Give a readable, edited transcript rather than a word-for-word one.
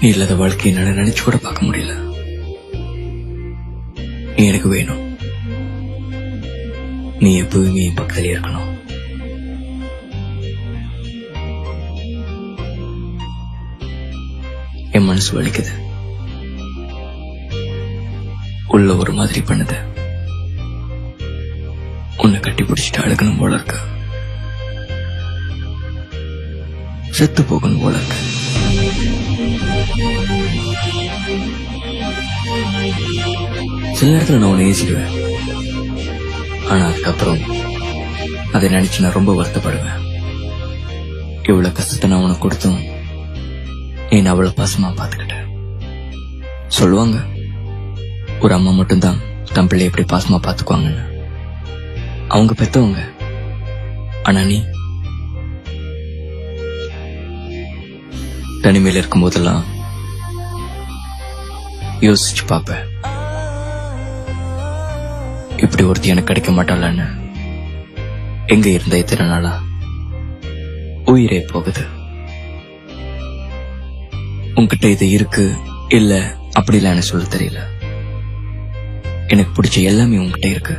நீ இல்லாத வாழ்க்கையை என்னால நினைச்சு கூட பார்க்க முடியல. நீ எனக்கு வேணும். நீ எப்பவுமே என் பக்கத்துல இருக்கணும். என் மனசு வலிக்குது, உள்ள ஒரு மாதிரி பண்ணுது. உன்னை கட்டி பிடிச்சிட்டு அழுகணும் போல இருக்கு, செத்து போகணும் போல இருக்கு. சில நேரத்துல நான் உன்னை ஏசிடுவேன், ஆனா அதுக்கப்புறம் அதை நினைச்சு நான் ரொம்ப வருத்தப்படுவேன். இவ்வளவு கஷ்டத்தை நான் உனக்கு கொடுத்தும் நீ அவ்வளவு பாசமா பாத்துக்கிட்ட. சொல்லுவாங்க ஒரு அம்மா மட்டும்தான் தன் பிள்ளை எப்படி பாசமா பாத்துக்குவாங்கன்னு. அவங்க பெத்தவங்க. ஆனா நீ தனிமையில இருக்கும் போதெல்லாம் யோசிச்சு பாப்ப, இப்படி ஒருத்தி எனக்கு கிடைக்க மாட்டாளான்னு. எங்க இருந்த இத்தனை நாளா உயிரே போகுது. உன்கிட்ட இது இருக்கு இல்ல அப்படிலாம் எனக்கு சொல்ல தெரியல. எனக்கு பிடிச்ச எல்லாமே உன்கிட்ட இருக்கு.